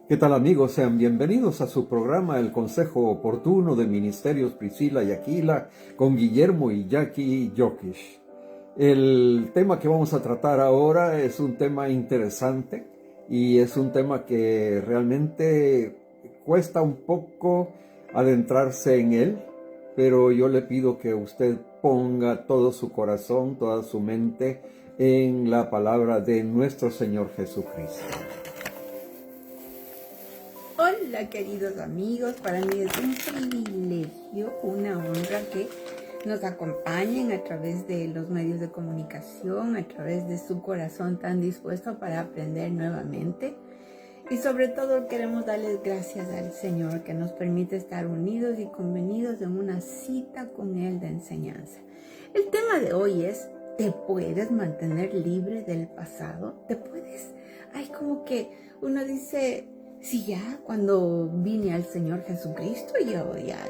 ¿Qué tal amigos? Sean bienvenidos a su programa El Consejo Oportuno de Ministerios Priscila y Aquila con Guillermo y Jackie Jokish. El tema que vamos a tratar ahora es un tema interesante y es un tema que realmente cuesta un poco adentrarse en él, pero yo le pido que usted ponga todo su corazón, toda su mente en la palabra de nuestro Señor Jesucristo. Hola queridos amigos, para mí es un privilegio, una honra que nos acompañen a través de los medios de comunicación, a través de su corazón tan dispuesto para aprender nuevamente. Y sobre todo queremos darles gracias al Señor que nos permite estar unidos y convenidos en una cita con Él de enseñanza. El tema de hoy es, ¿te puedes mantener libre del pasado? ¿Te puedes? Hay como que uno dice, sí, ya cuando vine al Señor Jesucristo,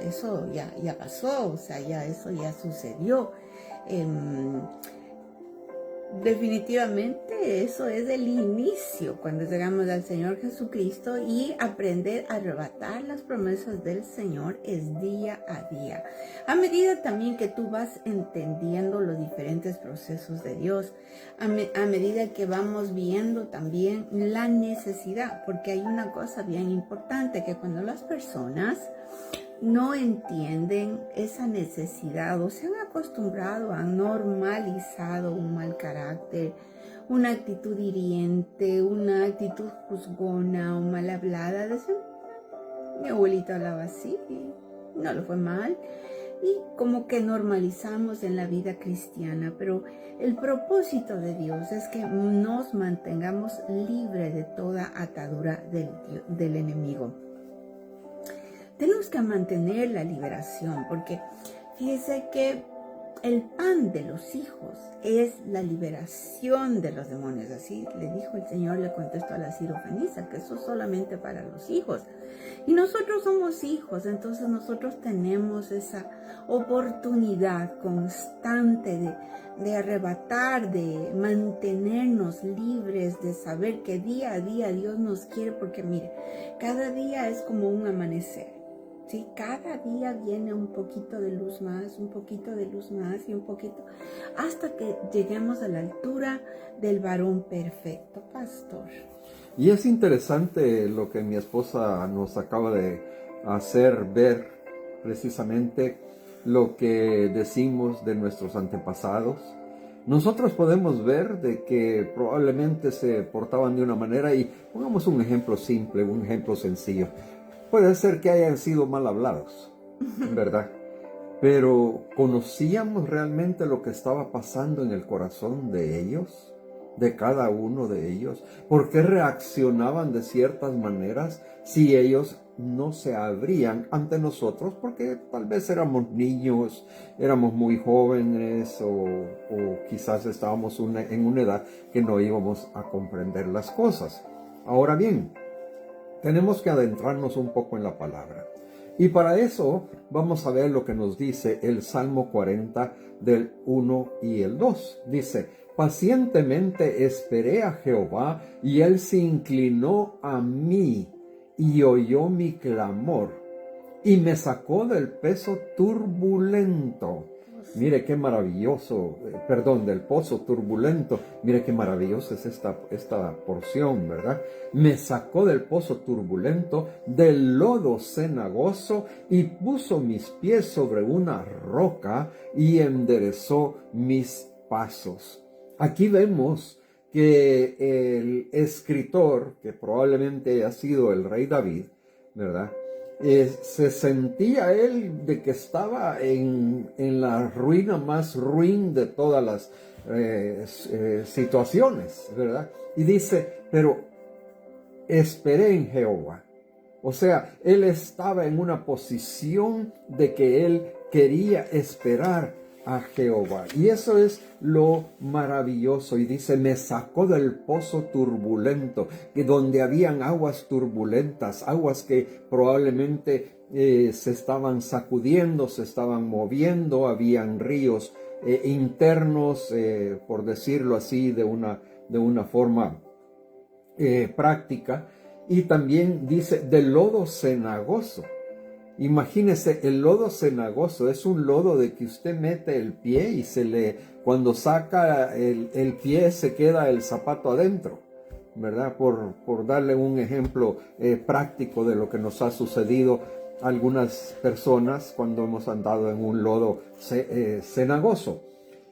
eso ya pasó, o sea, ya eso ya sucedió. Definitivamente eso es el inicio cuando llegamos al Señor Jesucristo, y aprender a arrebatar las promesas del Señor es día a día. A medida también que tú vas entendiendo los diferentes procesos de Dios, a medida que vamos viendo también la necesidad, porque hay una cosa bien importante, que cuando las personas no entienden esa necesidad o se han acostumbrado, han normalizado un mal carácter, una actitud hiriente, una actitud juzgona o mal hablada. Dicen, mi abuelito hablaba así y no le fue mal. Y como que normalizamos en la vida cristiana, pero el propósito de Dios es que nos mantengamos libres de toda atadura del enemigo. Tenemos que mantener la liberación, porque fíjese que el pan de los hijos es la liberación de los demonios. Así le dijo el Señor, le contestó a la sirofanisa, que eso es solamente para los hijos. Y nosotros somos hijos, entonces nosotros tenemos esa oportunidad constante de arrebatar, de mantenernos libres, de saber que día a día Dios nos quiere, porque mire, cada día es como un amanecer. Sí, cada día viene un poquito de luz más, un poquito de luz más y un poquito, hasta que lleguemos a la altura del varón perfecto, pastor. Y es interesante lo que mi esposa nos acaba de hacer ver, precisamente lo que decimos de nuestros antepasados. Nosotros podemos ver de que probablemente se portaban de una manera, y pongamos un ejemplo simple, un ejemplo sencillo. Puede ser que hayan sido mal hablados, ¿verdad? Pero ¿conocíamos realmente lo que estaba pasando en el corazón de ellos? De cada uno de ellos. ¿Por qué reaccionaban de ciertas maneras si ellos no se abrían ante nosotros? Porque tal vez éramos niños, éramos muy jóvenes, o quizás estábamos en una edad que no íbamos a comprender las cosas. Ahora bien, tenemos que adentrarnos un poco en la palabra. Y para eso vamos a ver lo que nos dice el Salmo 40 del 1 y el 2. Dice, pacientemente esperé a Jehová, y él se inclinó a mí y oyó mi clamor y me sacó del peso turbulento. Mire qué maravilloso, del pozo turbulento. Mire qué maravillosa es esta porción, ¿verdad? Me sacó del pozo turbulento, del lodo cenagoso, y puso mis pies sobre una roca y enderezó mis pasos. Aquí vemos que el escritor, que probablemente ha sido el rey David, ¿verdad? Se sentía él de que estaba en la ruina más ruin de todas las situaciones, ¿verdad? Y dice, pero esperé en Jehová. O sea, él estaba en una posición de que él quería esperar a Jehová. Y eso es lo maravilloso. Y dice, me sacó del pozo turbulento, que donde habían aguas turbulentas, aguas que probablemente se estaban sacudiendo, se estaban moviendo, habían ríos internos, por decirlo así, de una forma práctica. Y también dice de lodo cenagoso. Imagínese, el lodo cenagoso es un lodo de que usted mete el pie y cuando saca el pie se queda el zapato adentro, ¿verdad? Por darle un ejemplo práctico de lo que nos ha sucedido a algunas personas cuando hemos andado en un lodo cenagoso.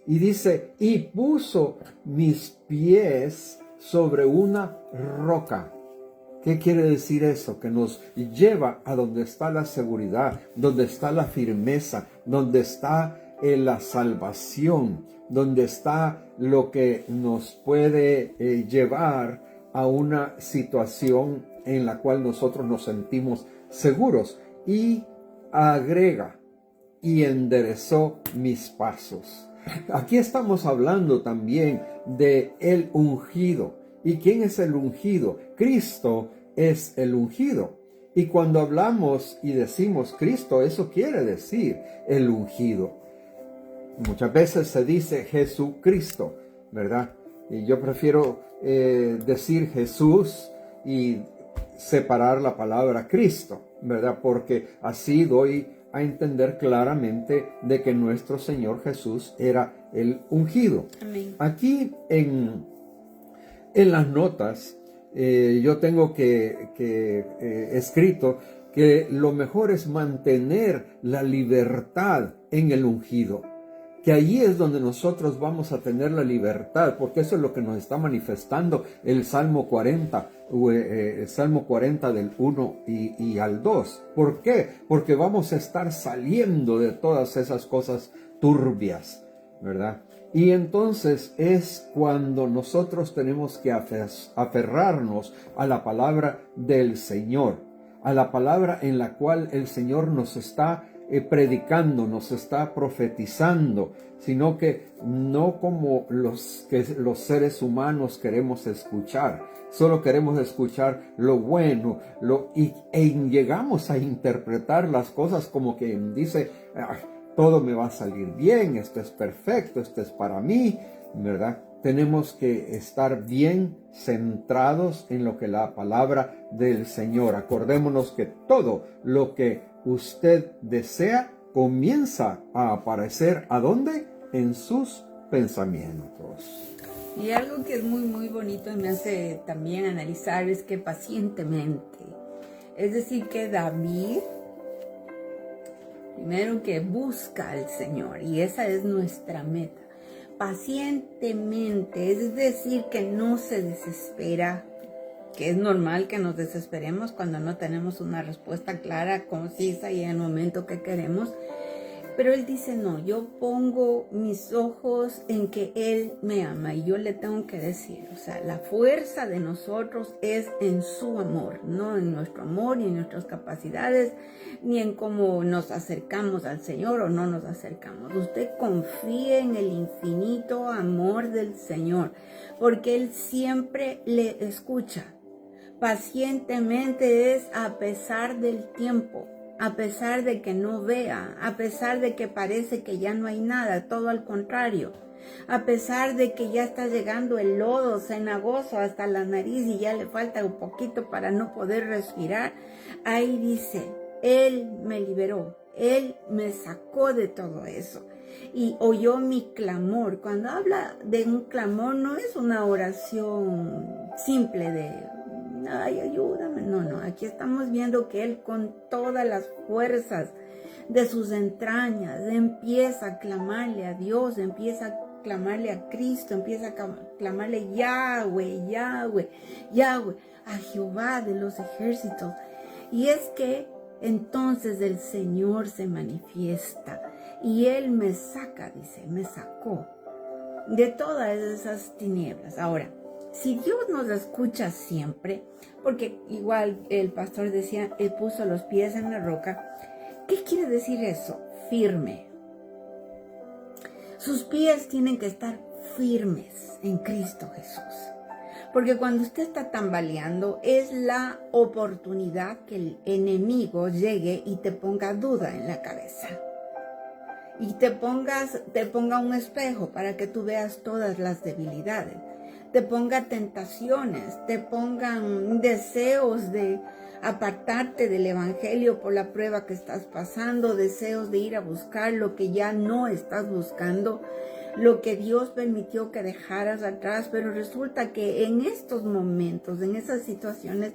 Y dice, y puso mis pies sobre una roca. ¿Qué quiere decir eso? Que nos lleva a donde está la seguridad, donde está la firmeza, donde está la salvación, donde está lo que nos puede llevar a una situación en la cual nosotros nos sentimos seguros. Y agrega, y enderezó mis pasos. Aquí estamos hablando también de el ungido. ¿Y quién es el ungido? Cristo es el ungido. Y cuando hablamos y decimos Cristo, eso quiere decir el ungido. Muchas veces se dice Jesucristo, ¿verdad? Y yo prefiero decir Jesús y separar la palabra Cristo, ¿verdad? Porque así doy a entender claramente de que nuestro Señor Jesús era el ungido. Amén. Aquí en las notas yo tengo escrito que lo mejor es mantener la libertad en el ungido, que allí es donde nosotros vamos a tener la libertad, porque eso es lo que nos está manifestando el Salmo 40, el Salmo 40 del 1 y al 2. ¿Por qué? Porque vamos a estar saliendo de todas esas cosas turbias, ¿verdad? Y entonces es cuando nosotros tenemos que aferrarnos a la palabra del Señor, a la palabra en la cual el Señor nos está predicando, nos está profetizando, sino que no como los seres humanos queremos escuchar. Solo queremos escuchar lo bueno, llegamos a interpretar las cosas como que dice, todo me va a salir bien, esto es perfecto, esto es para mí, ¿verdad? Tenemos que estar bien centrados en lo que la palabra del Señor. Acordémonos que todo lo que usted desea comienza a aparecer, ¿a dónde? En sus pensamientos. Y algo que es muy, muy bonito y me hace también analizar es que pacientemente, es decir, que David, primero que busca al Señor, y esa es nuestra meta, pacientemente, es decir, que no se desespera, que es normal que nos desesperemos cuando no tenemos una respuesta clara, concisa y en el momento que queremos. Pero él dice, no, yo pongo mis ojos en que Él me ama y yo le tengo que decir, o sea, la fuerza de nosotros es en su amor, no en nuestro amor, ni en nuestras capacidades, ni en cómo nos acercamos al Señor o no nos acercamos. Usted confíe en el infinito amor del Señor, porque Él siempre le escucha. Pacientemente es a pesar del tiempo. A pesar de que no vea, a pesar de que parece que ya no hay nada, todo al contrario, a pesar de que ya está llegando el lodo cenagoso hasta la nariz y ya le falta un poquito para no poder respirar, ahí dice, Él me liberó, Él me sacó de todo eso y oyó mi clamor. Cuando habla de un clamor no es una oración simple de ay, ayúdame. No, aquí estamos viendo que Él con todas las fuerzas de sus entrañas empieza a clamarle a Dios, empieza a clamarle a Cristo, empieza a clamarle Yahweh, Yahweh, Yahweh, a Jehová de los ejércitos. Y es que entonces el Señor se manifiesta y Él me saca, dice, me sacó de todas esas tinieblas. Ahora, si Dios nos escucha siempre, porque igual el pastor decía, Él puso los pies en la roca, ¿qué quiere decir eso? Firme. Sus pies tienen que estar firmes en Cristo Jesús. Porque cuando usted está tambaleando, es la oportunidad que el enemigo llegue y te ponga duda en la cabeza. Y te ponga un espejo para que tú veas todas las debilidades. te ponga tentaciones, te pongan deseos de apartarte del evangelio por la prueba que estás pasando, deseos de ir a buscar lo que ya no estás buscando, lo que Dios permitió que dejaras atrás, pero resulta que en estos momentos, en esas situaciones,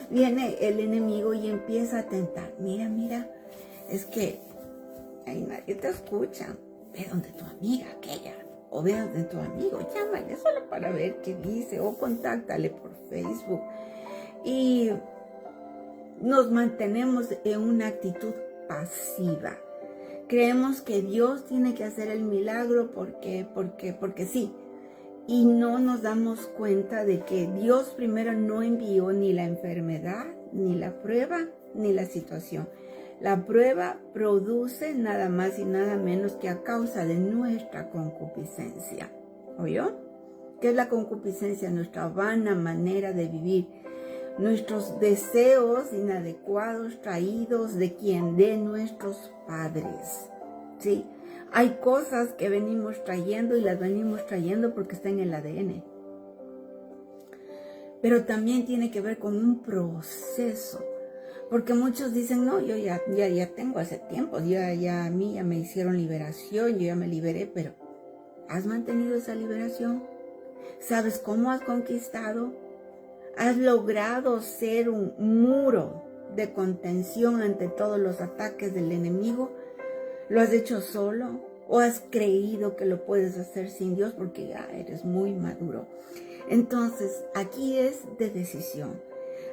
viene el enemigo y empieza a tentar. Mira, es que ahí nadie te escucha. Ve donde tu amiga aquella, o ve donde tu amigo, llámale solo para ver qué dice, o contáctale por Facebook. Y nos mantenemos en una actitud pasiva. Creemos que Dios tiene que hacer el milagro porque sí. Y no nos damos cuenta de que Dios primero no envió ni la enfermedad, ni la prueba, ni la situación. La prueba produce nada más y nada menos que a causa de nuestra concupiscencia. ¿Oyó? ¿Qué es la concupiscencia? Nuestra vana manera de vivir. Nuestros deseos inadecuados traídos de quién, de nuestros padres. ¿Sí? Hay cosas que venimos trayendo y las venimos trayendo porque están en el ADN. Pero también tiene que ver con un proceso. Porque muchos dicen, no, yo ya tengo hace tiempo, a mí ya me hicieron liberación, yo ya me liberé, pero ¿has mantenido esa liberación? ¿Sabes cómo has conquistado? ¿Has logrado ser un muro de contención ante todos los ataques del enemigo? ¿Lo has hecho solo? ¿O has creído que lo puedes hacer sin Dios porque ya eres muy maduro? Entonces, aquí es de decisión.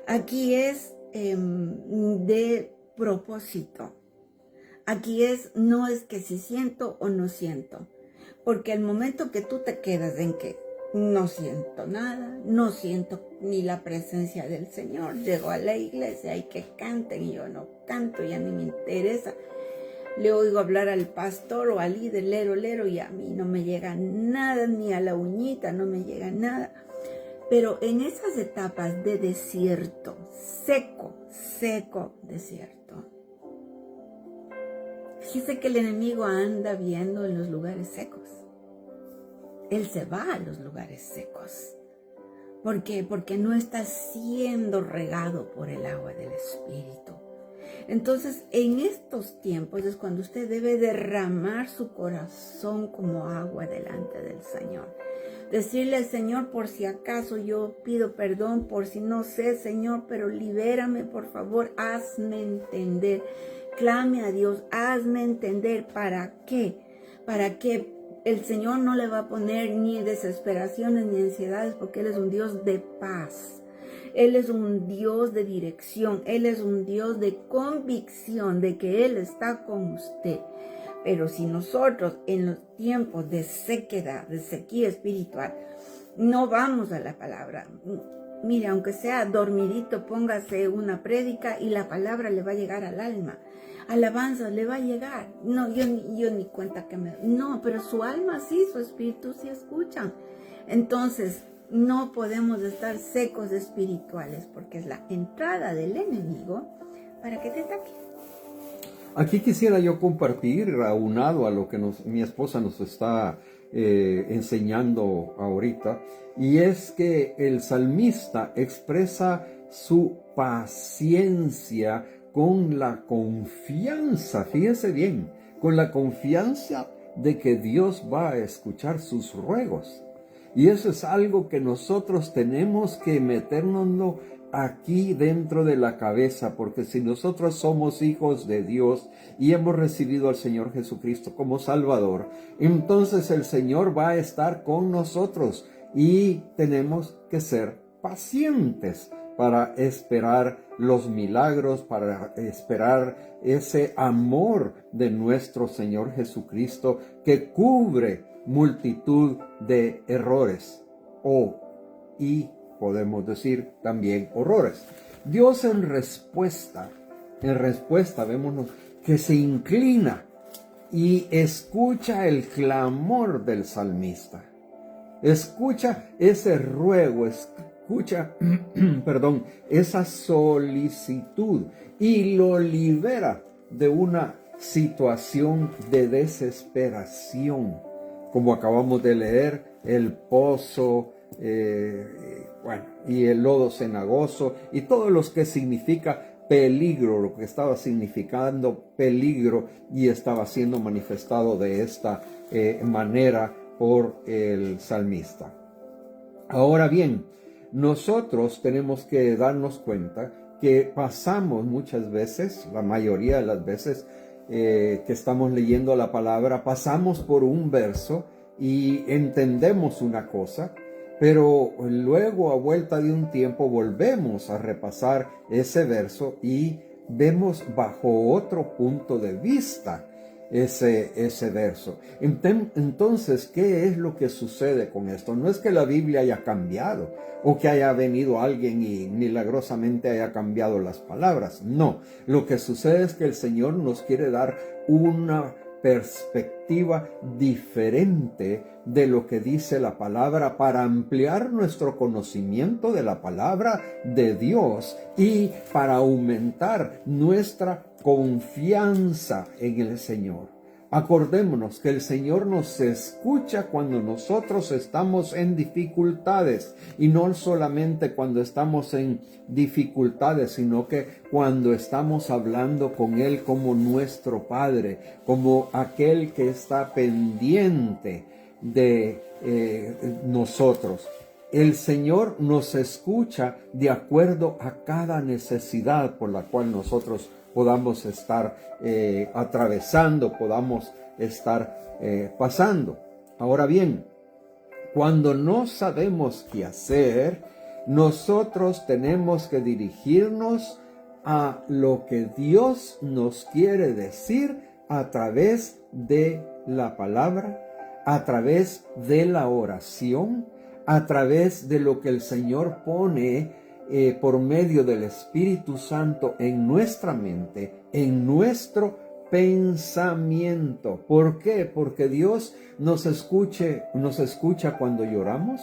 Aquí es de propósito. Aquí no es que si siento o no siento. Porque el momento que tú te quedas en que no siento nada, no siento ni la presencia del Señor, llego a la iglesia y que canten y yo no canto, ya ni me interesa. Le oigo hablar al pastor o al líder, lero, y a mí no me llega nada, ni a la uñita no me llega nada. Pero en esas etapas de desierto, seco desierto, fíjese que el enemigo anda viendo en los lugares secos. Él se va a los lugares secos. ¿Por qué? Porque no está siendo regado por el agua del Espíritu. Entonces, en estos tiempos es cuando usted debe derramar su corazón como agua delante del Señor. Decirle al Señor, por si acaso yo pido perdón, por si no sé, Señor, pero libérame, por favor, hazme entender. Clame a Dios, hazme entender. ¿Para qué? Para que el Señor no le va a poner ni desesperaciones ni ansiedades, porque Él es un Dios de paz. Él es un Dios de dirección. Él es un Dios de convicción de que Él está con usted. Pero si nosotros en los tiempos de sequedad, de sequía espiritual, no vamos a la palabra, mire, aunque sea dormidito, póngase una prédica y la palabra le va a llegar al alma. Alabanza le va a llegar. No, yo ni cuenta que me... No, pero su alma sí, su espíritu sí escuchan. Entonces, no podemos estar secos espirituales porque es la entrada del enemigo para que te ataque. Aquí quisiera yo compartir, aunado a lo que mi esposa nos está enseñando ahorita, y es que el salmista expresa su paciencia con la confianza, fíjese bien, con la confianza de que Dios va a escuchar sus ruegos. Y eso es algo que nosotros tenemos que meternos aquí dentro de la cabeza, porque si nosotros somos hijos de Dios y hemos recibido al Señor Jesucristo como Salvador, entonces el Señor va a estar con nosotros y tenemos que ser pacientes para esperar los milagros, para esperar ese amor de nuestro Señor Jesucristo que cubre multitud de errores y podemos decir también horrores. Dios en respuesta vemos que se inclina y escucha el clamor del salmista. Escucha ese ruego, escucha, esa solicitud y lo libera de una situación de desesperación. Como acabamos de leer, el pozo y el lodo cenagoso, y todo lo que significa peligro, lo que estaba significando peligro, y estaba siendo manifestado de esta manera por el salmista. Ahora bien, nosotros tenemos que darnos cuenta que pasamos muchas veces, la mayoría de las veces que estamos leyendo la palabra, pasamos por un verso y entendemos una cosa, pero luego a vuelta de un tiempo volvemos a repasar ese verso y vemos bajo otro punto de vista ese verso. Entonces, ¿qué es lo que sucede con esto? No es que la Biblia haya cambiado o que haya venido alguien y milagrosamente haya cambiado las palabras. No, lo que sucede es que el Señor nos quiere dar una perspectiva diferente de lo que dice la palabra para ampliar nuestro conocimiento de la palabra de Dios y para aumentar nuestra confianza en el Señor. Acordémonos que el Señor nos escucha cuando nosotros estamos en dificultades, y no solamente cuando estamos en dificultades, sino que cuando estamos hablando con Él como nuestro Padre, como aquel que está pendiente de nosotros. El Señor nos escucha de acuerdo a cada necesidad por la cual nosotros podamos estar atravesando, podamos estar pasando. Ahora bien, cuando no sabemos qué hacer, nosotros tenemos que dirigirnos a lo que Dios nos quiere decir a través de la palabra, a través de la oración, a través de lo que el Señor pone por medio del Espíritu Santo en nuestra mente, en nuestro pensamiento. ¿Por qué? Porque Dios nos escucha cuando lloramos,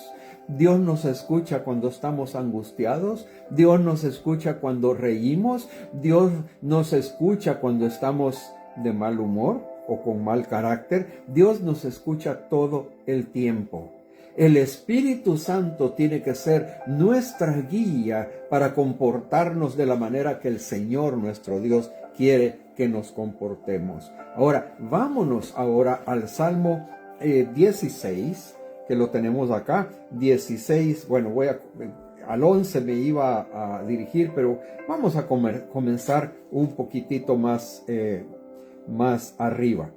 Dios nos escucha cuando estamos angustiados, Dios nos escucha cuando reímos, Dios nos escucha cuando estamos de mal humor o con mal carácter. Dios nos escucha todo el tiempo. El Espíritu Santo tiene que ser nuestra guía para comportarnos de la manera que el Señor nuestro Dios quiere que nos comportemos. Ahora, vámonos ahora al Salmo 16, que lo tenemos acá. 16, bueno, al 11 me iba a dirigir, pero vamos a comenzar un poquitito más arriba.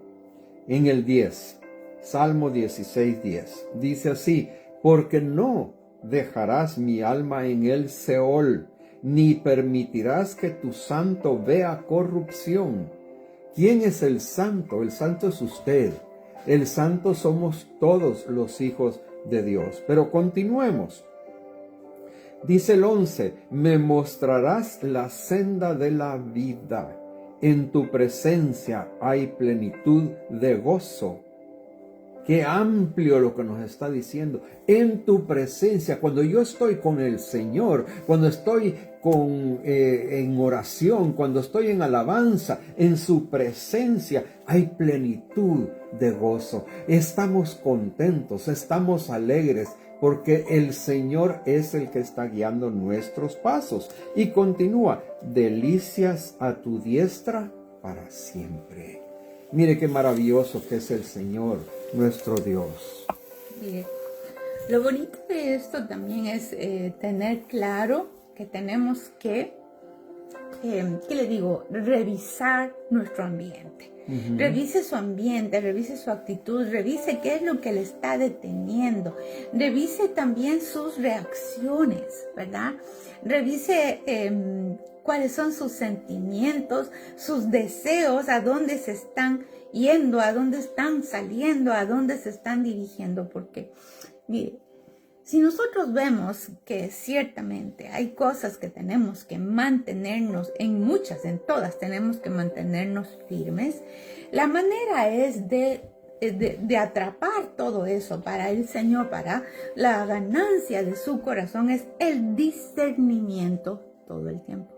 En el 10. Salmo 16:10. Dice así: porque no dejarás mi alma en el Seol, ni permitirás que tu santo vea corrupción. ¿Quién es el santo? El santo es usted. El santo somos todos los hijos de Dios. Pero continuemos. Dice el 11: me mostrarás la senda de la vida. En tu presencia hay plenitud de gozo. Qué amplio lo que nos está diciendo. En tu presencia, cuando yo estoy con el Señor, cuando estoy en oración, cuando estoy en alabanza, en su presencia hay plenitud de gozo. Estamos contentos, estamos alegres, porque el Señor es el que está guiando nuestros pasos. Y continúa: delicias a tu diestra para siempre. Mire qué maravilloso que es el Señor, nuestro Dios. Mire, lo bonito de esto también es tener claro que tenemos que, ¿qué le digo? Revisar nuestro ambiente. Uh-huh. Revise su ambiente, revise su actitud, revise qué es lo que le está deteniendo. Revise también sus reacciones, ¿verdad? Revise cuáles son sus sentimientos, sus deseos, a dónde se están yendo, a dónde están saliendo, a dónde se están dirigiendo. Porque, mire, si nosotros vemos que ciertamente hay cosas que tenemos que mantenernos, en todas tenemos que mantenernos firmes, la manera es de atrapar todo eso para el Señor, para la ganancia de su corazón, es el discernimiento todo el tiempo.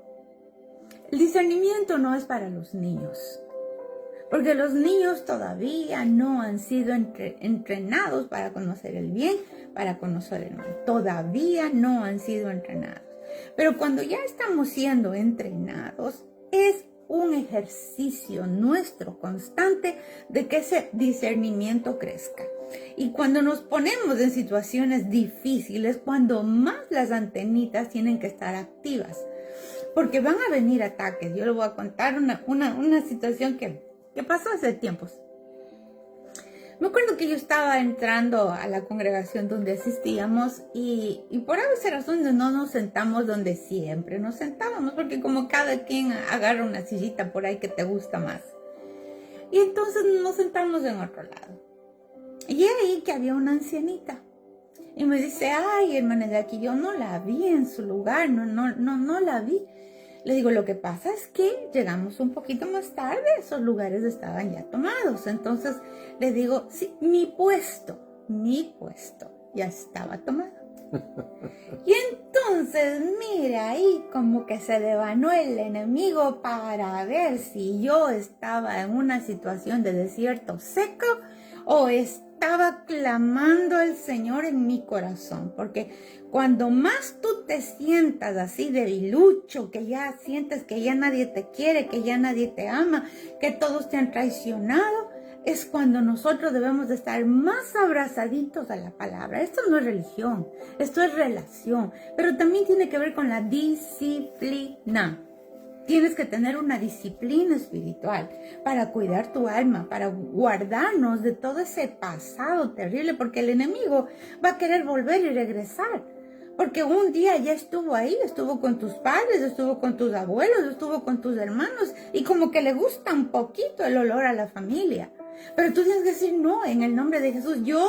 El discernimiento no es para los niños. Porque los niños todavía no han sido entrenados para conocer el bien, para conocer el mal. Todavía no han sido entrenados. Pero cuando ya estamos siendo entrenados, es un ejercicio nuestro constante de que ese discernimiento crezca. Y cuando nos ponemos en situaciones difíciles, cuando más las antenitas tienen que estar activas, porque van a venir ataques. Yo les voy a contar una situación que pasó hace tiempos. Me acuerdo que yo estaba entrando a la congregación donde asistíamos y por alguna razón no nos sentamos donde siempre nos sentábamos, porque como cada quien agarra una sillita por ahí que te gusta más. Y entonces nos sentamos en otro lado. Y ahí que había una ancianita. Y me dice, ay, hermana Jackie, yo no la vi en su lugar, no la vi. Le digo, lo que pasa es que llegamos un poquito más tarde, esos lugares estaban ya tomados. Entonces le digo, sí, mi puesto ya estaba tomado. Y entonces, mira, ahí como que se devanó el enemigo para ver si yo estaba en una situación de desierto seco o estaba clamando al Señor en mi corazón. Porque cuando más tú te sientas así debilucho, que ya sientes que ya nadie te quiere, que ya nadie te ama, que todos te han traicionado, es cuando nosotros debemos de estar más abrazaditos a la palabra. Esto no es religión, esto es relación, pero también tiene que ver con la disciplina. Tienes que tener una disciplina espiritual para cuidar tu alma, para guardarnos de todo ese pasado terrible, porque el enemigo va a querer volver y regresar. Porque un día ya estuvo ahí, estuvo con tus padres, estuvo con tus abuelos, estuvo con tus hermanos, y como que le gusta un poquito el olor a la familia. Pero tú tienes que decir, no, en el nombre de Jesús, yo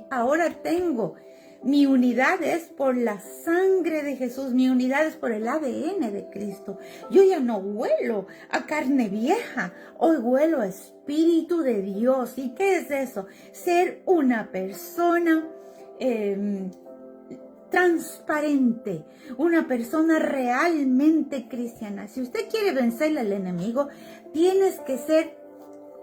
ahora tengo. Mi unidad es por la sangre de Jesús, mi unidad es por el ADN de Cristo. Yo ya no huelo a carne vieja, hoy huelo a Espíritu de Dios. ¿Y qué es eso? Ser una persona transparente, una persona realmente cristiana. Si usted quiere vencerle al enemigo, tienes que ser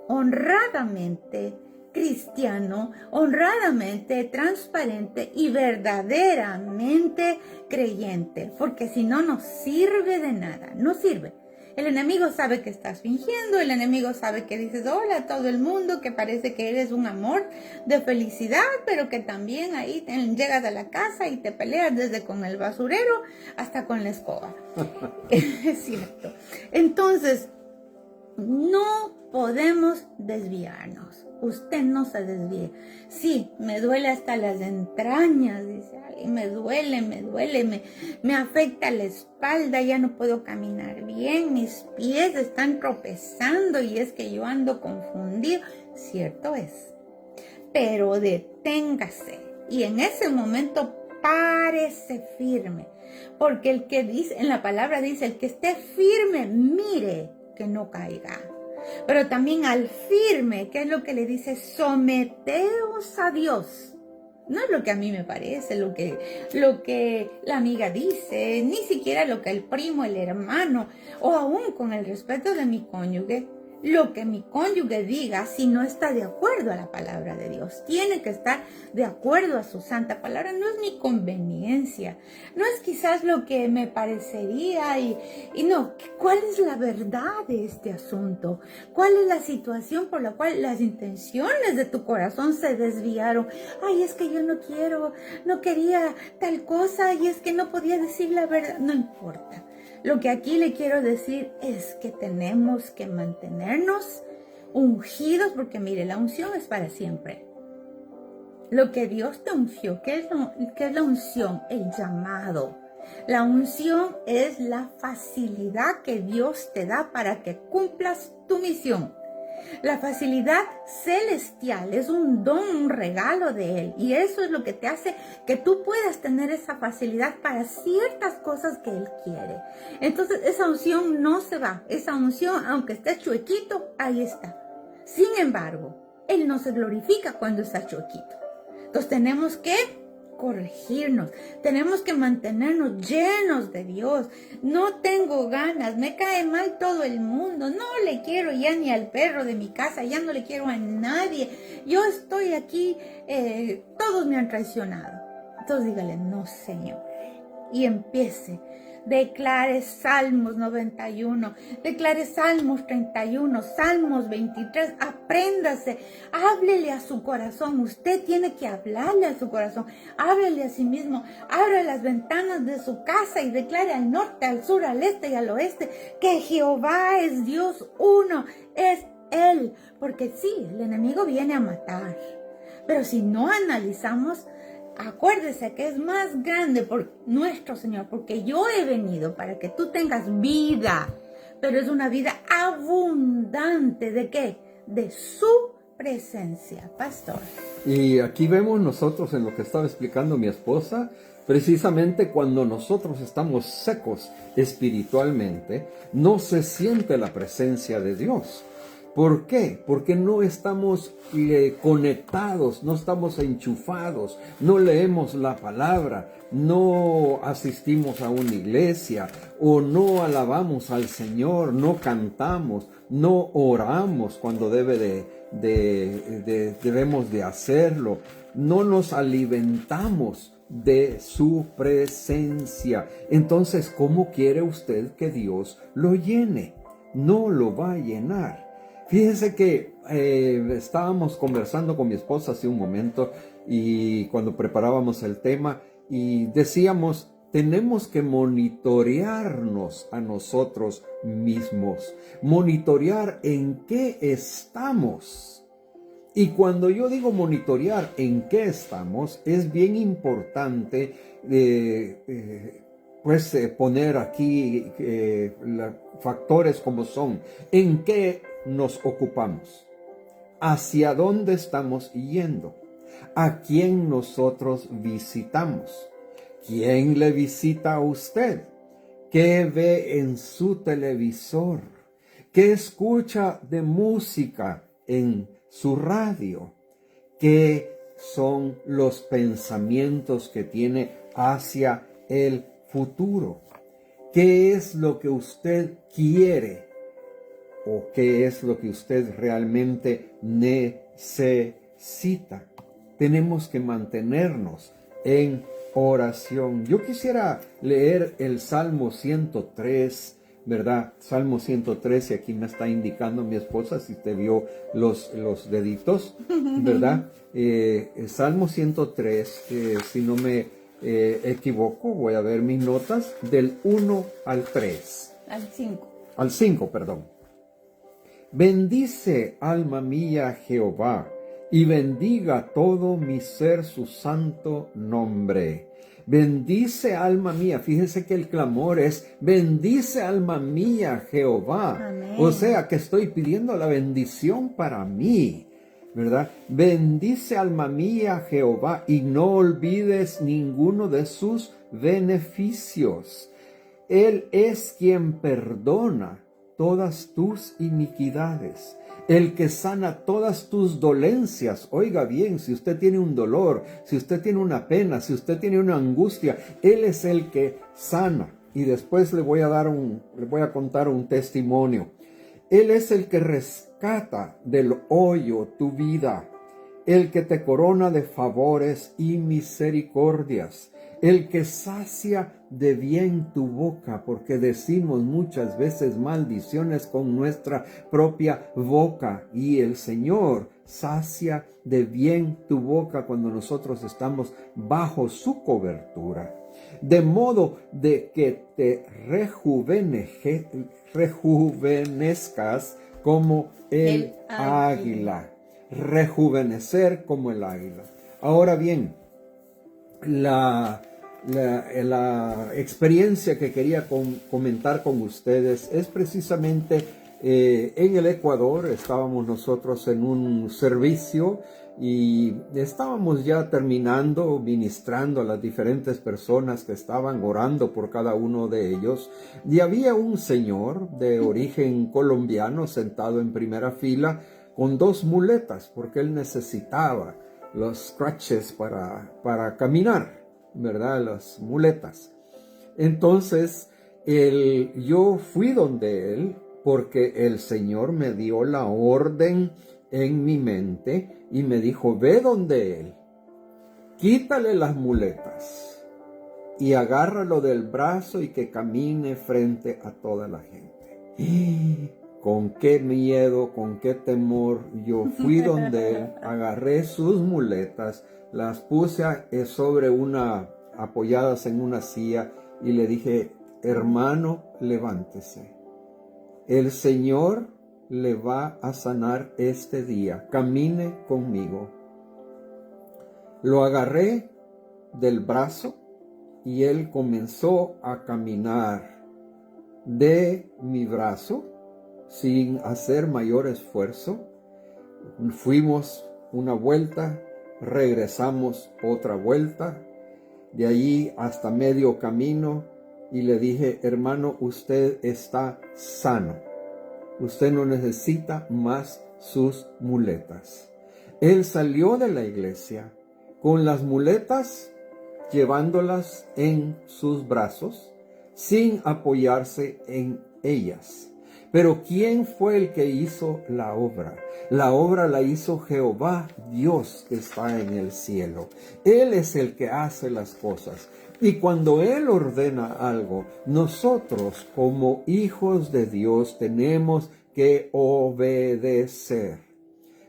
honradamente cristiano, honradamente transparente y verdaderamente creyente, porque si no, no sirve de nada, no sirve. El enemigo sabe que estás fingiendo, el enemigo sabe que dices hola a todo el mundo, que parece que eres un amor de felicidad, pero que también ahí llegas a la casa y te peleas desde con el basurero hasta con la escoba. Es cierto. Entonces, no podemos desviarnos. Usted no se desvíe. Sí, me duele hasta las entrañas, dice alguien. Me duele, me afecta la espalda, ya no puedo caminar bien, mis pies están tropezando y es que yo ando confundido. Cierto es. Pero deténgase y en ese momento párese firme. Porque el que dice, en la palabra dice, el que esté firme, mire que no caiga. Pero también al firme, ¿qué es lo que le dice? Someteos a Dios. No es lo que a mí me parece, lo que la amiga dice, ni siquiera lo que el primo, el hermano, o aún con el respeto de mi cónyuge, lo que mi cónyuge diga si no está de acuerdo a la palabra de Dios. Tiene que estar de acuerdo a su santa palabra. No es mi conveniencia, no es quizás lo que me parecería y no. ¿Cuál es la verdad de este asunto? ¿Cuál es la situación por la cual las intenciones de tu corazón se desviaron? Ay, es que yo no quería tal cosa y es que no podía decir la verdad. No importa. Lo que aquí le quiero decir es que tenemos que mantenernos ungidos, porque mire, la unción es para siempre. Lo que Dios te ungió, ¿qué es la unción? El llamado. La unción es la facilidad que Dios te da para que cumplas tu misión. La facilidad celestial es un don, un regalo de Él. Y eso es lo que te hace que tú puedas tener esa facilidad para ciertas cosas que Él quiere. Entonces esa unción no se va. Esa unción, aunque esté chuequito, ahí está. Sin embargo, Él no se glorifica cuando está chuequito. Entonces tenemos que corregirnos, tenemos que mantenernos llenos de Dios. No tengo ganas, me cae mal todo el mundo, no le quiero ya ni al perro de mi casa, ya no le quiero a nadie, yo estoy aquí, todos me han traicionado. Entonces dígale, no, Señor, y empiece. Declare Salmos 91, declare Salmos 31, Salmos 23, apréndase, háblele a su corazón. Usted tiene que hablarle a su corazón, háblele a sí mismo, abra las ventanas de su casa y declare al norte, al sur, al este y al oeste que Jehová es Dios uno, es Él. Porque sí, el enemigo viene a matar, pero si no analizamos, acuérdese que es más grande por nuestro Señor, porque yo he venido para que tú tengas vida, pero es una vida abundante. ¿De qué? De su presencia, pastor. Y aquí vemos nosotros en lo que estaba explicando mi esposa, precisamente cuando nosotros estamos secos espiritualmente, no se siente la presencia de Dios. ¿Por qué? Porque no estamos conectados, no estamos enchufados, no leemos la palabra, no asistimos a una iglesia o no alabamos al Señor, no cantamos, no oramos cuando debemos de hacerlo, no nos alimentamos de su presencia. Entonces, ¿cómo quiere usted que Dios lo llene? No lo va a llenar. Fíjese que estábamos conversando con mi esposa hace un momento y cuando preparábamos el tema y decíamos, tenemos que monitorearnos a nosotros mismos, monitorear en qué estamos. Y cuando yo digo monitorear en qué estamos, es bien importante poner aquí factores como son, en qué nos ocupamos, hacia dónde estamos yendo, a quién nosotros visitamos, quién le visita a usted, qué ve en su televisor, qué escucha de música en su radio, qué son los pensamientos que tiene hacia el futuro, qué es lo que usted quiere o qué es lo que usted realmente necesita. Tenemos que mantenernos en oración. Yo quisiera leer el Salmo 103, ¿verdad? Salmo 103, y aquí me está indicando mi esposa, si usted vio los deditos, ¿verdad? Salmo 103, si no me equivoco, voy a ver mis notas, del 1 al 3. Al 5. Al 5, perdón. Bendice, alma mía, Jehová, y bendiga todo mi ser su santo nombre. Bendice, alma mía. Fíjese que el clamor es, bendice, alma mía, Jehová. Amén. O sea, que estoy pidiendo la bendición para mí, ¿verdad? Bendice, alma mía, Jehová, y no olvides ninguno de sus beneficios. Él es quien perdona todas tus iniquidades, el que sana todas tus dolencias. Oiga bien, si usted tiene un dolor, si usted tiene una pena, si usted tiene una angustia, Él es el que sana. Y después le voy a contar un testimonio. Él es el que rescata del hoyo tu vida, el que te corona de favores y misericordias, el que sacia de bien tu boca, porque decimos muchas veces maldiciones con nuestra propia boca, y el Señor sacia de bien tu boca cuando nosotros estamos bajo su cobertura, de modo de que te rejuvenezcas como el águila. Rejuvenecer como el águila. Ahora bien, la experiencia que quería comentar con ustedes es precisamente en el Ecuador. Estábamos nosotros en un servicio y estábamos ya terminando, ministrando a las diferentes personas que estaban orando por cada uno de ellos, y había un señor de origen colombiano sentado en primera fila con 2 muletas porque él necesitaba los crutches para caminar, ¿verdad? Las muletas. Entonces, yo fui donde él porque el Señor me dio la orden en mi mente y me dijo, ve donde él, quítale las muletas y agárralo del brazo y que camine frente a toda la gente. Y con qué miedo, con qué temor, yo fui donde él, agarré sus muletas, las puse apoyadas en una silla y le dije, hermano, levántese. El Señor le va a sanar este día. Camine conmigo. Lo agarré del brazo y él comenzó a caminar de mi brazo sin hacer mayor esfuerzo. Fuimos una vuelta, regresamos otra vuelta, de allí hasta medio camino. Y le dije, hermano, usted está sano. Usted no necesita más sus muletas. Él salió de la iglesia con las muletas, llevándolas en sus brazos, sin apoyarse en ellas. Pero ¿quién fue el que hizo la obra? La obra la hizo Jehová, Dios que está en el cielo. Él es el que hace las cosas. Y cuando Él ordena algo, nosotros como hijos de Dios tenemos que obedecer.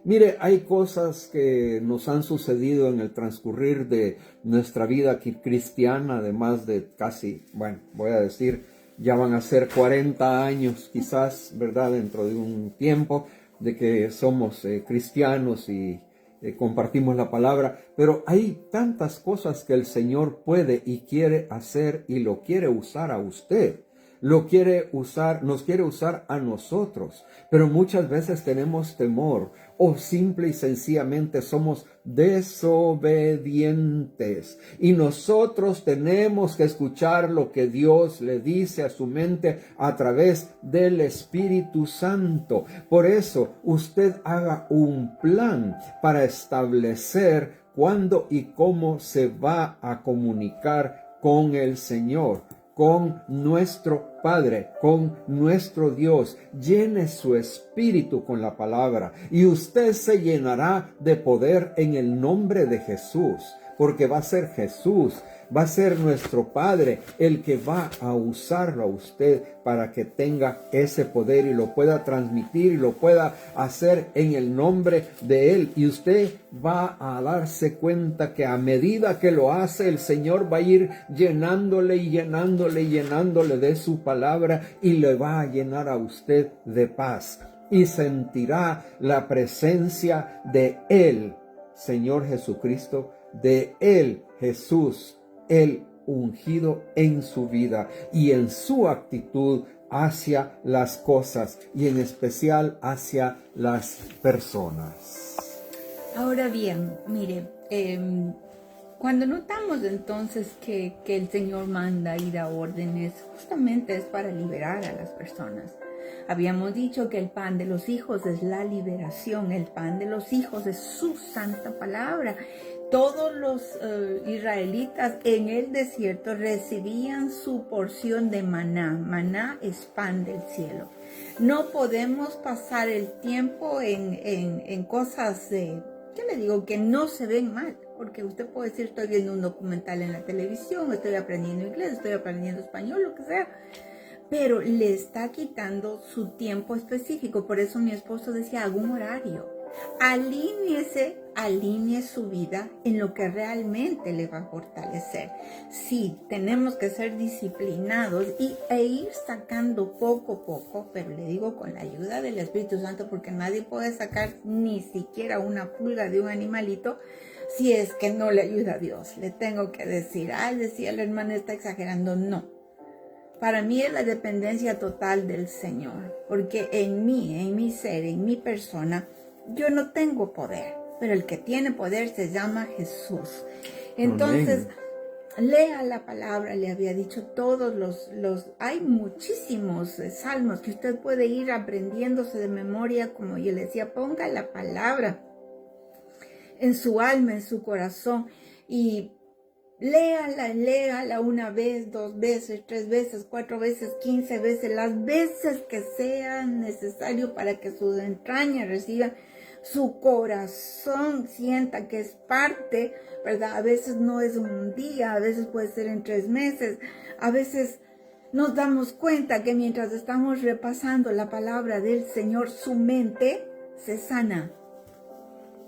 Mire, hay cosas que nos han sucedido en el transcurrir de nuestra vida cristiana, además de casi, voy a decir, ya van a ser 40 años quizás, ¿verdad? Dentro de un tiempo de que somos cristianos y compartimos la palabra, pero hay tantas cosas que el Señor puede y quiere hacer y lo quiere usar a usted. Nos quiere usar a nosotros, pero muchas veces tenemos temor o simple y sencillamente somos desobedientes. Y nosotros tenemos que escuchar lo que Dios le dice a su mente a través del Espíritu Santo. Por eso usted haga un plan para establecer cuándo y cómo se va a comunicar con el Señor, con nuestro Padre, con nuestro Dios. Llene su espíritu con la palabra y usted se llenará de poder en el nombre de Jesús, porque va a ser Jesús, va a ser nuestro Padre el que va a usarlo a usted para que tenga ese poder y lo pueda transmitir y lo pueda hacer en el nombre de Él. Y usted va a darse cuenta que a medida que lo hace, el Señor va a ir llenándole y llenándole y llenándole de su palabra y le va a llenar a usted de paz. Y sentirá la presencia de Él, Señor Jesucristo, de Él, Jesús, el ungido en su vida y en su actitud hacia las cosas y en especial hacia las personas. Ahora bien, mire, cuando notamos entonces que el Señor manda ir a órdenes, justamente es para liberar a las personas. Habíamos dicho que el pan de los hijos es la liberación, el pan de los hijos es su santa palabra. Todos los israelitas en el desierto recibían su porción de maná. Maná es pan del cielo. No podemos pasar el tiempo en cosas que no se ven mal. Porque usted puede decir, estoy viendo un documental en la televisión, estoy aprendiendo inglés, estoy aprendiendo español, lo que sea. Pero le está quitando su tiempo específico. Por eso mi esposo decía, haga un horario. Alinee su vida en lo que realmente le va a fortalecer. Sí, tenemos que ser disciplinados e ir sacando poco a poco, pero le digo con la ayuda del Espíritu Santo, porque nadie puede sacar ni siquiera una pulga de un animalito si es que no le ayuda a Dios. Le tengo que decir, decía la hermana, está exagerando. No. Para mí es la dependencia total del Señor, porque en mi ser, en mi persona, yo no tengo poder, pero el que tiene poder se llama Jesús. Entonces, lea la palabra, le había dicho todos hay muchísimos salmos que usted puede ir aprendiéndose de memoria, como yo le decía, ponga la palabra en su alma, en su corazón. Y léala una vez, 2 veces, 3 veces, 4 veces, 15 veces, las veces que sean necesario para que sus entrañas reciban, su corazón sienta que es parte, ¿verdad? A veces no es un día, a veces puede ser en 3 meses, a veces nos damos cuenta que mientras estamos repasando la palabra del Señor, su mente se sana.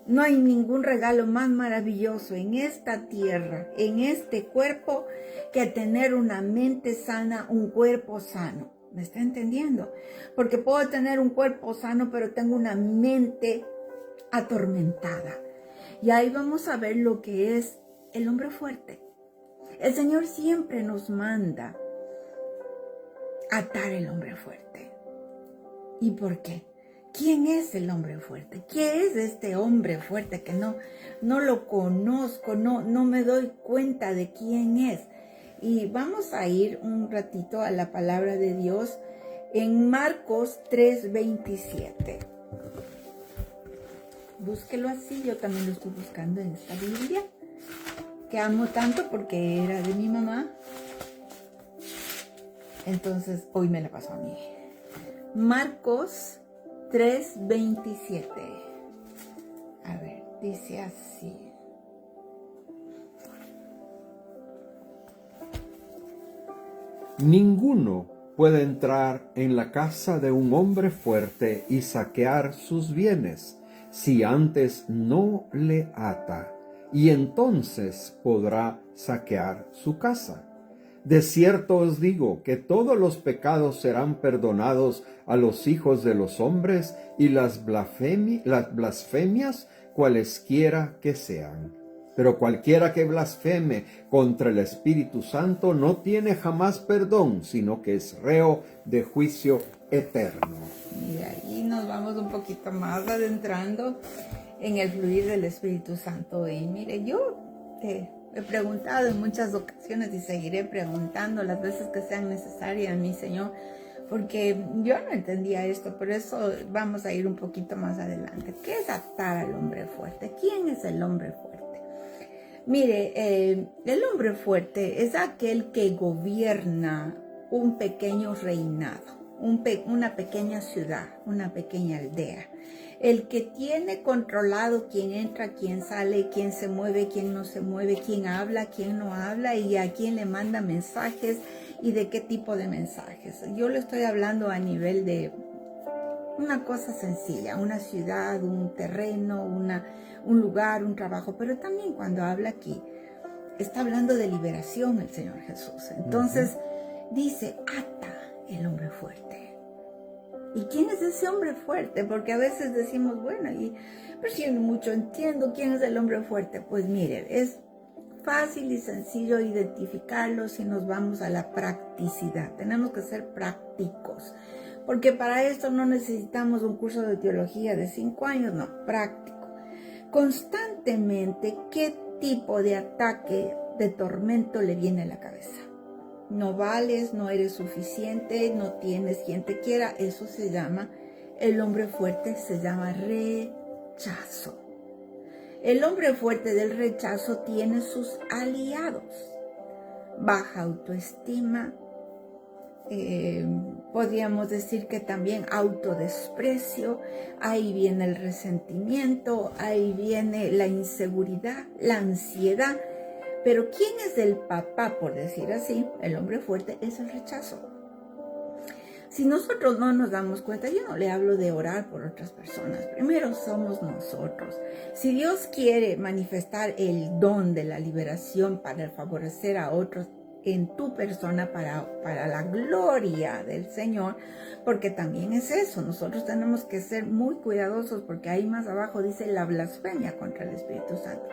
No hay ningún regalo más maravilloso en esta tierra, en este cuerpo, que tener una mente sana, un cuerpo sano. ¿Me está entendiendo? Porque puedo tener un cuerpo sano, pero tengo una mente atormentada. Y ahí vamos a ver lo que es el hombre fuerte. El Señor siempre nos manda atar el hombre fuerte. ¿Y por qué? ¿Quién es el hombre fuerte? ¿Quién es este hombre fuerte que no lo conozco, no me doy cuenta de quién es? Y vamos a ir un ratito a la palabra de Dios en Marcos 3:27. Búsquelo así, yo también lo estoy buscando en esta Biblia, que amo tanto porque era de mi mamá. Entonces, hoy me la pasó a mí. Marcos 3:27. A ver, dice así. Ninguno puede entrar en la casa de un hombre fuerte y saquear sus bienes si antes no le ata, y entonces podrá saquear su casa. De cierto os digo que todos los pecados serán perdonados a los hijos de los hombres y las blasfemias cualesquiera que sean. Pero cualquiera que blasfeme contra el Espíritu Santo no tiene jamás perdón, sino que es reo de juicio eterno. Y de ahí nos vamos un poquito más adentrando en el fluir del Espíritu Santo. Y mire, yo he preguntado en muchas ocasiones y seguiré preguntando las veces que sean necesarias a mi Señor, porque yo no entendía esto, por eso vamos a ir un poquito más adelante. ¿Qué es atar al hombre fuerte? ¿Quién es el hombre fuerte? Mire, el hombre fuerte es aquel que gobierna un pequeño reinado, una pequeña ciudad, una pequeña aldea. El que tiene controlado quién entra, quién sale, quién se mueve, quién no se mueve, quién habla, quién no habla y a quién le manda mensajes y de qué tipo de mensajes. Yo le estoy hablando a nivel de una cosa sencilla, una ciudad, un terreno, un lugar, un trabajo, pero también cuando habla aquí, está hablando de liberación el Señor Jesús. Entonces, dice, ata el hombre fuerte. ¿Y quién es ese hombre fuerte? Porque a veces decimos, bueno, pero si yo no mucho entiendo quién es el hombre fuerte. Pues mire, es fácil y sencillo identificarlo si nos vamos a la practicidad. Tenemos que ser prácticos, porque para esto no necesitamos un curso de teología de 5 años, no, práctico. Constantemente, ¿qué tipo de ataque, de tormento le viene a la cabeza? No vales, no eres suficiente, no tienes quien te quiera. Eso se llama, el hombre fuerte se llama rechazo. El hombre fuerte del rechazo tiene sus aliados. Baja autoestima, podríamos decir que también autodesprecio, ahí viene el resentimiento, ahí viene la inseguridad, la ansiedad. Pero ¿quién es el papá, por decir así? El hombre fuerte es el rechazo. Si nosotros no nos damos cuenta, yo no le hablo de orar por otras personas, primero somos nosotros. Si Dios quiere manifestar el don de la liberación para favorecer a otros en tu persona, para la gloria del Señor, porque también es eso, nosotros tenemos que ser muy cuidadosos, porque ahí más abajo dice la blasfemia contra el Espíritu Santo.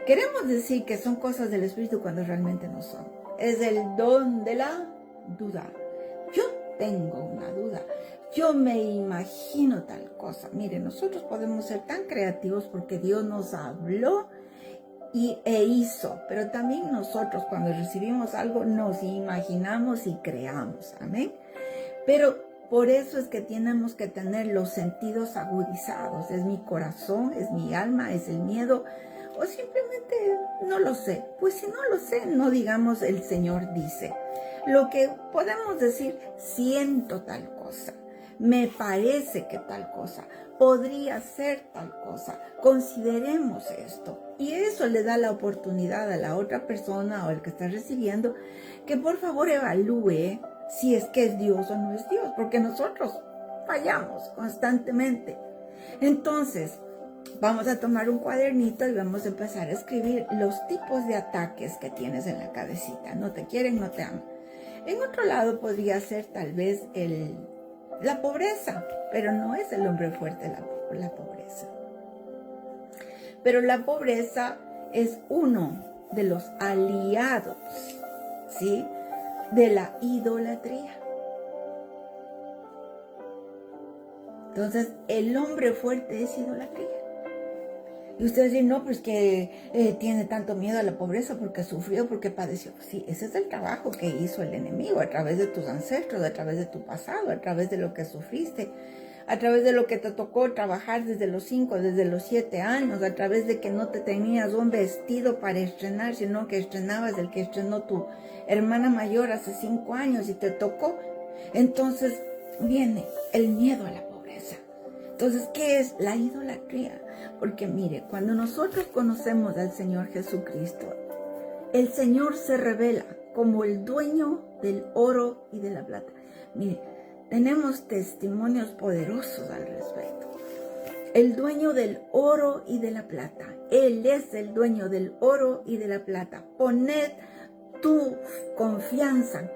Queremos decir que son cosas del Espíritu cuando realmente no son. Es el don de la duda. Yo tengo una duda. Yo me imagino tal cosa. Mire, nosotros podemos ser tan creativos porque Dios nos habló e hizo. Pero también nosotros cuando recibimos algo nos imaginamos y creamos. Amén. Pero Por eso es que tenemos que tener los sentidos agudizados. Es mi corazón, es mi alma, es el miedo, o simplemente no lo sé. Pues si no lo sé, no digamos el Señor dice. Lo que podemos decir, siento tal cosa, me parece que tal cosa, podría ser tal cosa, consideremos esto. Y eso le da la oportunidad a la otra persona o al que está recibiendo que por favor evalúe si es que es Dios o no es Dios, porque nosotros fallamos constantemente. Entonces, vamos a tomar un cuadernito y vamos a empezar a escribir los tipos de ataques que tienes en la cabecita. No te quieren, no te aman. En otro lado podría ser tal vez la pobreza, pero no es el hombre fuerte la pobreza. Pero la pobreza es uno de los aliados, ¿sí?, de la idolatría. Entonces, el hombre fuerte es idolatría. Y usted dice, no, pues que tiene tanto miedo a la pobreza porque sufrió, porque padeció. Sí, ese es el trabajo que hizo el enemigo a través de tus ancestros, a través de tu pasado, a través de lo que sufriste, a través de lo que te tocó trabajar desde los 5, desde los 7 años, a través de que no te tenías un vestido para estrenar, sino que estrenabas el que estrenó tu hermana mayor hace 5 años y te tocó. Entonces viene el miedo a la pobreza. Entonces, ¿qué es la idolatría? Porque mire, cuando nosotros conocemos al Señor Jesucristo, el Señor se revela como el dueño del oro y de la plata. Mire, tenemos testimonios poderosos al respecto. El dueño del oro y de la plata. Él es el dueño del oro y de la plata. Poned tu confianza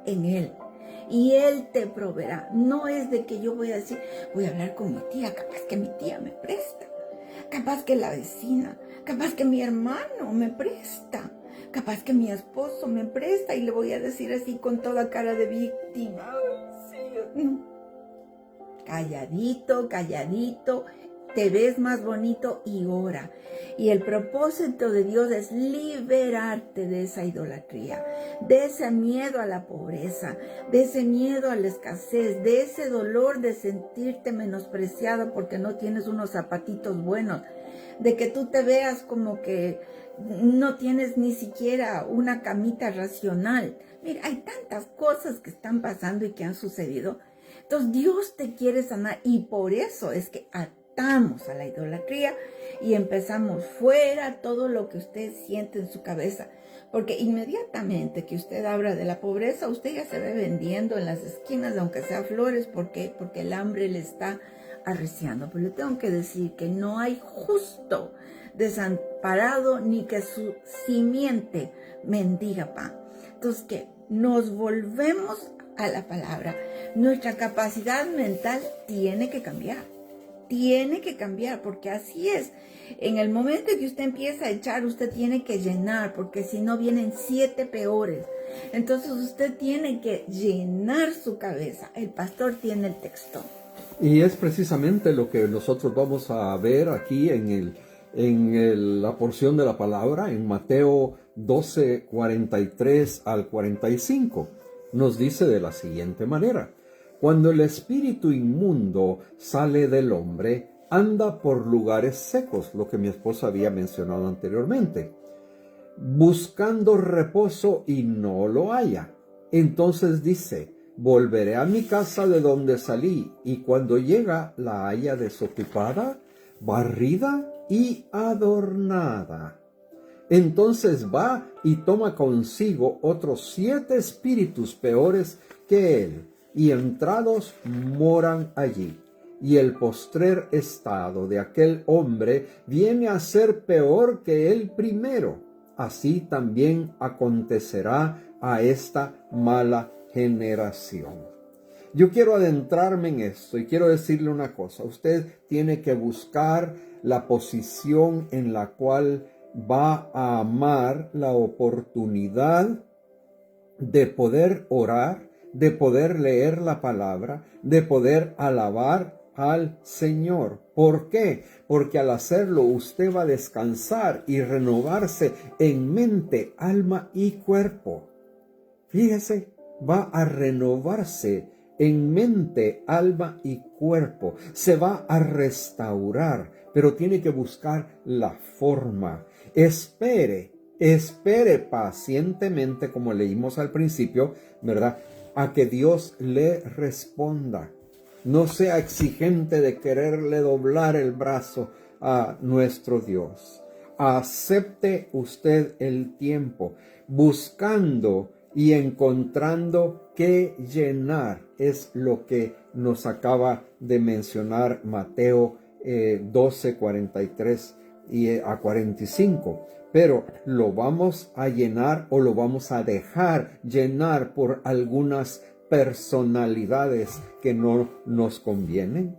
en Él. Y Él te proveerá. No es de que yo voy a decir, voy a hablar con mi tía, capaz que mi tía me presta, capaz que la vecina, capaz que mi hermano me presta, capaz que mi esposo me presta, y le voy a decir así con toda cara de víctima. No. Calladito, calladito, te ves más bonito y ora. Y el propósito de Dios es liberarte de esa idolatría, de ese miedo a la pobreza, de ese miedo a la escasez, de ese dolor de sentirte menospreciado porque no tienes unos zapatitos buenos, de que tú te veas como que no tienes ni siquiera una camita racional. Mira, hay tantas cosas que están pasando y que han sucedido. Entonces Dios te quiere sanar, y por eso es que atamos a la idolatría y empezamos fuera todo lo que usted siente en su cabeza, porque inmediatamente que usted habla de la pobreza, usted ya se ve vendiendo en las esquinas, aunque sea flores. ¿Por qué? Porque el hambre le está arreciando. Pero le tengo que decir que no hay justo desamparado, ni que su simiente mendiga pan. Entonces, que nos volvemos a la palabra. Nuestra capacidad mental tiene que cambiar. Tiene que cambiar, porque así es. En el momento que usted empieza a echar, usted tiene que llenar, porque si no vienen 7 peores. Entonces usted tiene que llenar su cabeza. El pastor tiene el texto. Y es precisamente lo que nosotros vamos a ver aquí en la porción de la palabra, en Mateo 12, 43 al 45. Nos dice de la siguiente manera: cuando el espíritu inmundo sale del hombre, anda por lugares secos, lo que mi esposa había mencionado anteriormente, buscando reposo y no lo halla. Entonces dice: volveré a mi casa de donde salí, y cuando llega la halla desocupada, barrida y adornada. Entonces va y toma consigo otros 7 espíritus peores que él, y entrados moran allí. Y el postrer estado de aquel hombre viene a ser peor que el primero. Así también acontecerá a esta mala generación. Yo quiero adentrarme en esto y quiero decirle una cosa. Usted tiene que buscar la posición en la cual va a amar la oportunidad de poder orar, de poder leer la palabra, de poder alabar al Señor. ¿Por qué? Porque al hacerlo usted va a descansar y renovarse en mente, alma y cuerpo. Fíjese, va a renovarse en mente, alma y cuerpo. Se va a restaurar, pero tiene que buscar la forma. Espere pacientemente, como leímos al principio, ¿verdad?, a que Dios le responda. No sea exigente de quererle doblar el brazo a nuestro Dios. Acepte usted el tiempo, buscando y encontrando qué llenar. Es lo que nos acaba de mencionar Mateo 12, 43 y a 45. Pero lo vamos a llenar o lo vamos a dejar llenar por algunas personalidades que no nos convienen.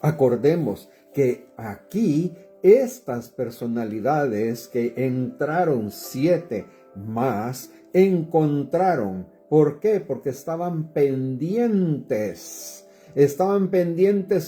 Acordemos que aquí estas personalidades que entraron 7 más, encontraron. ¿Por qué? Porque estaban pendientes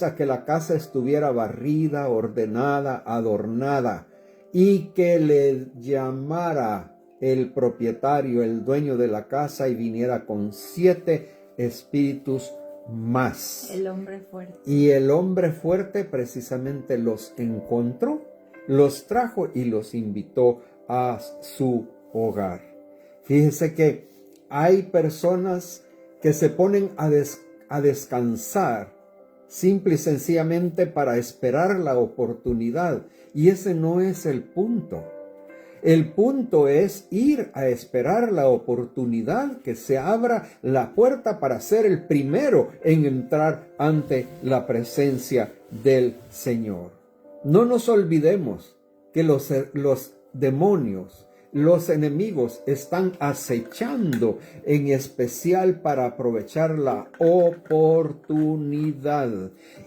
a que la casa estuviera barrida, ordenada, adornada, y que le llamara el propietario, el dueño de la casa, y viniera con 7 espíritus más. El hombre fuerte. Y el hombre fuerte precisamente los encontró, los trajo y los invitó a su hogar. Fíjese que hay personas que se ponen a descansar simple y sencillamente para esperar la oportunidad, y ese no es el punto. El punto es ir a esperar la oportunidad, que se abra la puerta para ser el primero en entrar ante la presencia del Señor. No nos olvidemos que los demonios, los enemigos están acechando, en especial para aprovechar la oportunidad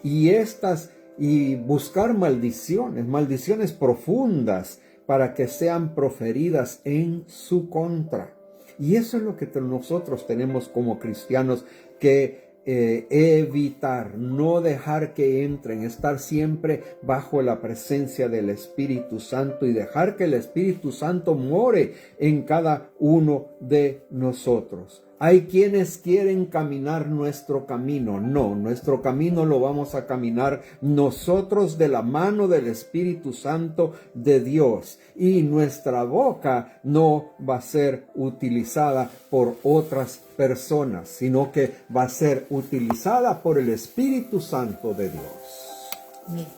y buscar maldiciones profundas, para que sean proferidas en su contra. Y eso es lo que nosotros tenemos como cristianos que evitar, no dejar que entren, estar siempre bajo la presencia del Espíritu Santo y dejar que el Espíritu Santo more en cada uno de nosotros. Hay quienes quieren caminar nuestro camino. No, nuestro camino lo vamos a caminar nosotros de la mano del Espíritu Santo de Dios. Y nuestra boca no va a ser utilizada por otras personas, sino que va a ser utilizada por el Espíritu Santo de Dios. Mire,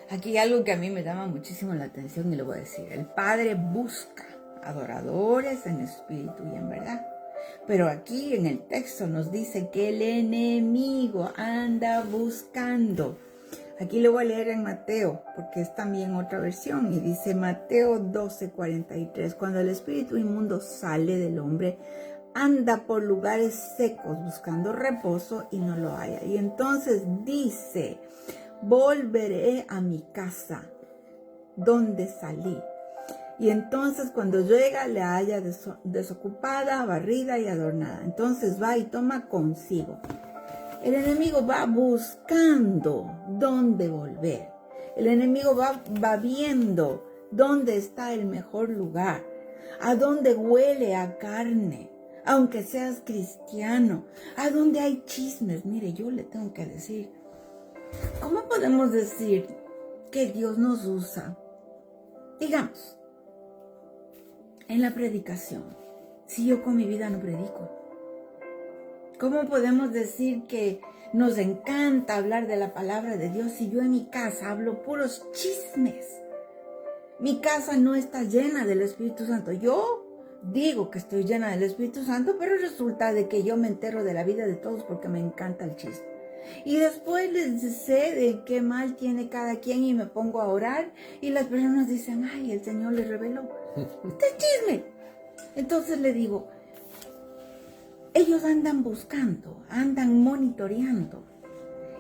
aquí hay algo que a mí me llama muchísimo la atención y lo voy a decir. El Padre busca adoradores en espíritu y en verdad. Pero aquí en el texto nos dice que el enemigo anda buscando. Aquí lo voy a leer en Mateo, porque es también otra versión. Y dice Mateo 12:43. Cuando el espíritu inmundo sale del hombre, anda por lugares secos buscando reposo y no lo halla. Y entonces dice, volveré a mi casa, donde salí. Y entonces cuando llega le halla desocupada, barrida y adornada. Entonces va y toma consigo. El enemigo va buscando dónde volver. El enemigo va viendo dónde está el mejor lugar, a dónde huele a carne, aunque seas cristiano, a dónde hay chismes. Mire, yo le tengo que decir, ¿cómo podemos decir que Dios nos usa? Digamos, en la predicación, si yo con mi vida no predico. ¿Cómo podemos decir que nos encanta hablar de la palabra de Dios si yo en mi casa hablo puros chismes? Mi casa no está llena del Espíritu Santo. Yo digo que estoy llena del Espíritu Santo, pero resulta de que yo me entero de la vida de todos porque me encanta el chisme. Y después les sé de qué mal tiene cada quien y me pongo a orar y las personas dicen, ay, el Señor le reveló. Este chisme. Entonces le digo, ellos andan buscando, andan monitoreando.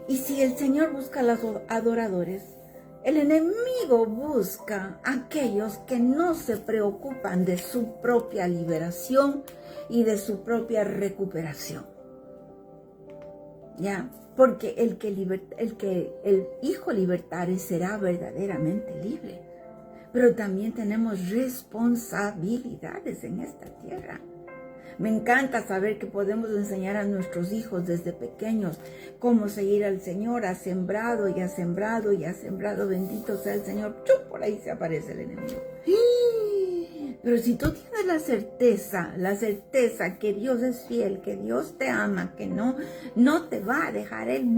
Y si el Señor busca a los adoradores, el enemigo busca a aquellos que no se preocupan de su propia liberación y de su propia recuperación. ¿Ya? Porque el hijo libertare será verdaderamente libre. Pero también tenemos responsabilidades en esta tierra. Me encanta saber que podemos enseñar a nuestros hijos desde pequeños cómo seguir al Señor. Ha sembrado y ha sembrado y ha sembrado. Bendito sea el Señor. ¡Chup! Por ahí se aparece el enemigo. Pero si tú tienes la certeza que Dios es fiel, que Dios te ama, que no te va a dejar, Él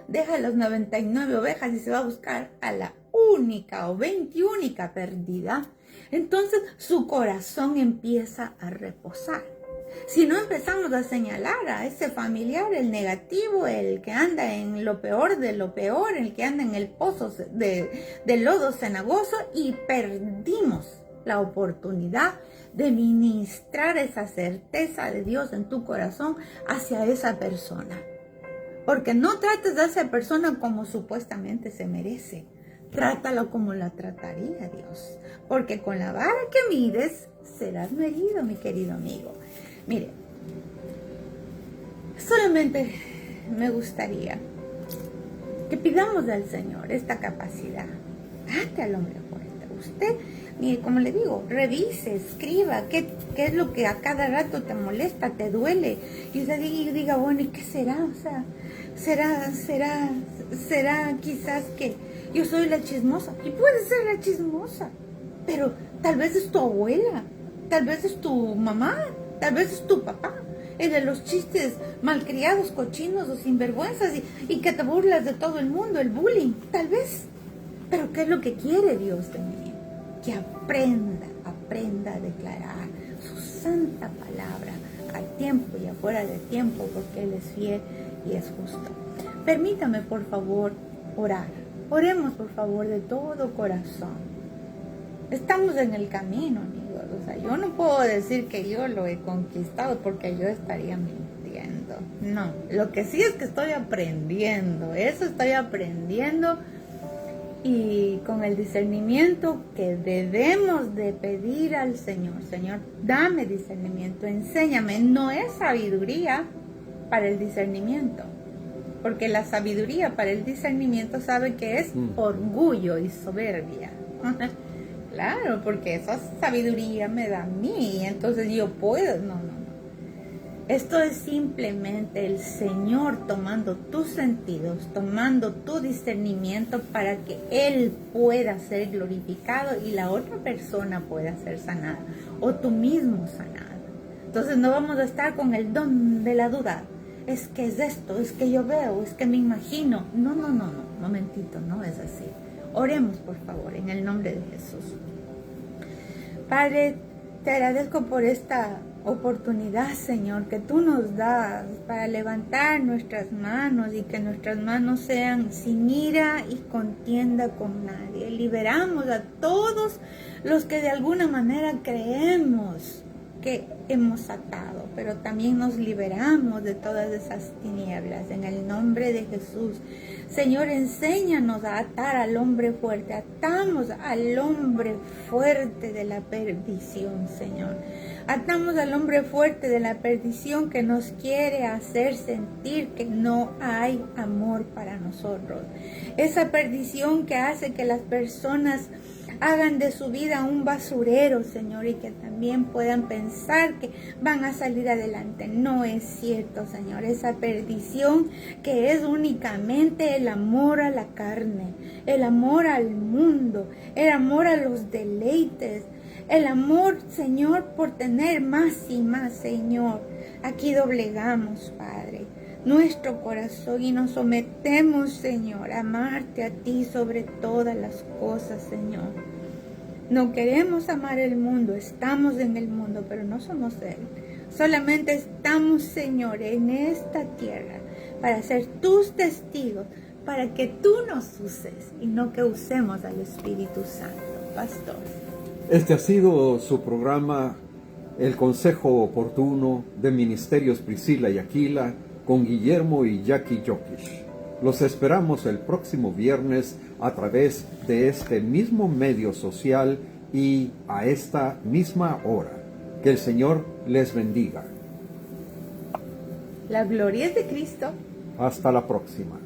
deja las 99 ovejas y se va a buscar a la única o 21 perdida, entonces su corazón empieza a reposar. Si no empezamos a señalar a ese familiar, el negativo, el que anda en lo peor de lo peor, el que anda en el pozo de lodo cenagoso, y perdimos la oportunidad de ministrar esa certeza de Dios en tu corazón hacia esa persona. Porque no trates a esa persona como supuestamente se merece. Trátalo como la trataría Dios. Porque con la vara que mides, serás medido, mi querido amigo. Mire, solamente me gustaría que pidamos al Señor esta capacidad. Ate al hombre fuerte. Usted, mire, como le digo, revise, escriba qué es lo que a cada rato te molesta, te duele. Y usted diga, bueno, ¿y qué será? O sea, será quizás que yo soy la chismosa. Y puede ser la chismosa, pero tal vez es tu abuela, tal vez es tu mamá, tal vez es tu papá, el de los chistes malcriados, cochinos o sinvergüenzas y que te burlas de todo el mundo, el bullying, tal vez. Pero ¿qué es lo que quiere Dios de mí? Que aprenda a declarar su santa palabra a tiempo y afuera de tiempo, porque Él es fiel y es justo. Permítame, por favor, orar. Oremos, por favor, de todo corazón. Estamos en el camino, amigos. O sea, yo no puedo decir que yo lo he conquistado porque yo estaría mintiendo. No, lo que sí es que estoy aprendiendo. Eso estoy aprendiendo. Y con el discernimiento que debemos de pedir al Señor. Señor, dame discernimiento, enséñame. No es sabiduría para el discernimiento, porque la sabiduría para el discernimiento sabe que es orgullo y soberbia. Claro, porque esa sabiduría me da a mí, entonces yo puedo. No. Esto es simplemente el Señor tomando tus sentidos, tomando tu discernimiento para que Él pueda ser glorificado y la otra persona pueda ser sanada, o tú mismo sanado. Entonces no vamos a estar con el don de la duda. Es que es esto, es que yo veo, es que me imagino. No, momentito, no es así. Oremos, por favor, en el nombre de Jesús. Padre, te agradezco por esta oportunidad, Señor, que tú nos das para levantar nuestras manos y que nuestras manos sean sin ira y contienda con nadie. Liberamos a todos los que de alguna manera creemos que hemos atado, pero también nos liberamos de todas esas tinieblas en el nombre de Jesús. Señor, enséñanos a atar al hombre fuerte. Atamos al hombre fuerte de la perdición, Señor. Atamos al hombre fuerte de la perdición que nos quiere hacer sentir que no hay amor para nosotros. Esa perdición que hace que las personas hagan de su vida un basurero, Señor, y que también puedan pensar que van a salir adelante. No es cierto, Señor. Esa perdición que es únicamente el amor a la carne, el amor al mundo, el amor a los deleites, el amor, Señor, por tener más y más, Señor. Aquí doblegamos, Padre, nuestro corazón y nos sometemos, Señor, a amarte a ti sobre todas las cosas, Señor. No queremos amar el mundo, estamos en el mundo, pero no somos Él. Solamente estamos, Señor, en esta tierra para ser tus testigos, para que tú nos uses y no que usemos al Espíritu Santo, Pastor. Este ha sido su programa, El Consejo Oportuno de Ministerios Priscila y Aquila, con Guillermo y Jackie Jokish. Los esperamos el próximo viernes a través de este mismo medio social y a esta misma hora. Que el Señor les bendiga. La gloria es de Cristo. Hasta la próxima.